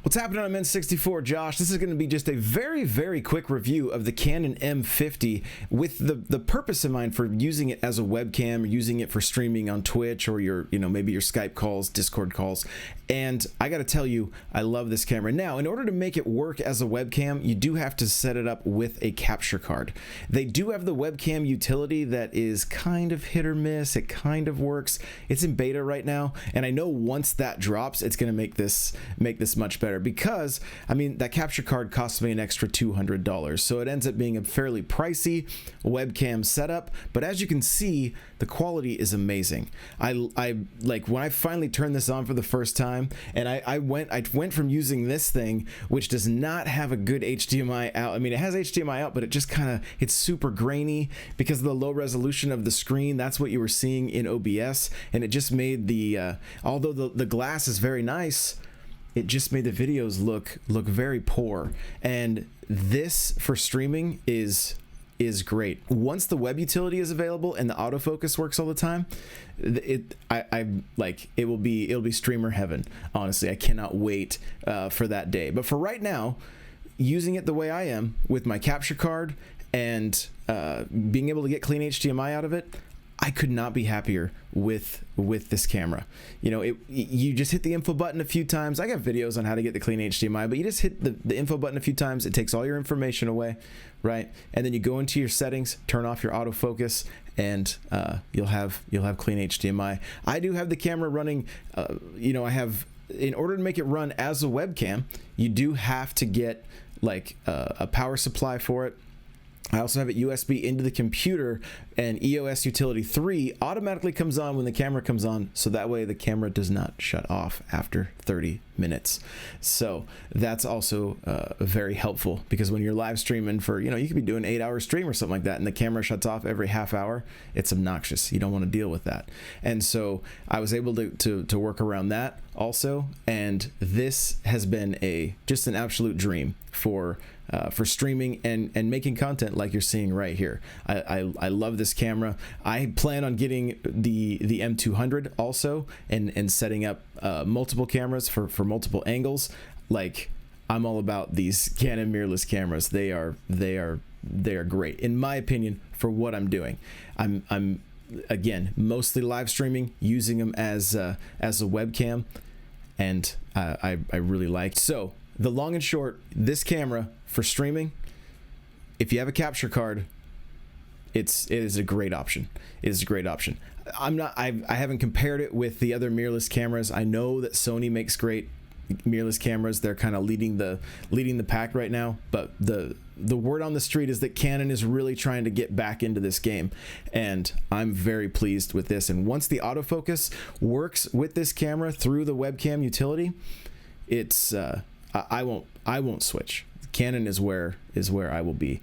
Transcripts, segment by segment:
What's happening on N64? Josh. This is going to be just a very, very quick review of the Canon M50 with the purpose in mind for using it as a webcam, or using it for streaming on Twitch, or your, maybe your Skype calls, Discord calls. And I got to tell you, I love this camera. Now, in order to make it work as a webcam, you do have to set it up with a capture card. They do have the webcam utility that is kind of hit or miss. It kind of works. It's in beta right now, and I know once that drops, it's going to make this much better, because I mean, that capture card costs me an extra $200, so it ends up being a fairly pricey webcam setup. But as you can see, the quality is amazing. I like when I finally turned this on for the first time, and I went from using this thing, which does not have a good HDMI out. I mean, it has HDMI out, but it just it's super grainy because of the low resolution of the screen. That's what you were seeing in OBS, and it just made the although the glass is very nice, it just made the videos look very poor. And this for streaming is great. Once the web utility is available and the autofocus works all the time, it'll be streamer heaven. Honestly, I cannot wait for that day. But for right now, using it the way I am with my capture card and being able to get clean HDMI out of it, I could not be happier with this camera. You just hit the info button a few times. I got videos on how to get the clean HDMI, but you just hit the info button a few times. It takes all your information away, right? And then you go into your settings, turn off your autofocus, and you'll have clean HDMI. I do have the camera running. In order to make it run as a webcam, you do have to get like a power supply for it. I also have it USB into the computer, and EOS Utility 3 automatically comes on when the camera comes on, so that way the camera does not shut off after 30 minutes. So that's also very helpful, because when you're live streaming for, you could be doing an 8-hour stream or something like that, and the camera shuts off every half hour. It's obnoxious. You don't want to deal with that. And so I was able to work around that also, and this has been just an absolute dream for streaming and making content like you're seeing right here. I love this camera. I plan on getting the M200 also, and setting up multiple cameras for multiple angles. Like, I'm all about these Canon mirrorless cameras. They are great in my opinion for what I'm doing. I'm again mostly live streaming, using them as a webcam, and I really liked. So the long and short, this camera for streaming, if you have a capture card, it is a great option. It is a great option. I haven't compared it with the other mirrorless cameras. I know that Sony makes great mirrorless cameras. They're kind of leading the pack right now, but the word on the street is that Canon is really trying to get back into this game, and I'm very pleased with this. And once the autofocus works with this camera through the webcam utility, it's I won't switch. Canon is where I will be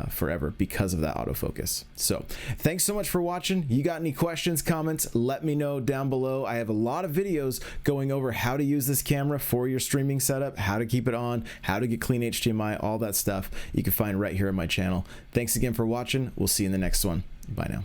forever because of that autofocus. So thanks so much for watching. You got any questions, comments, let me know down below. I have a lot of videos going over how to use this camera for your streaming setup, how to keep it on, how to get clean HDMI, all that stuff you can find right here on my channel. Thanks again for watching. We'll see you in the next one. Bye now.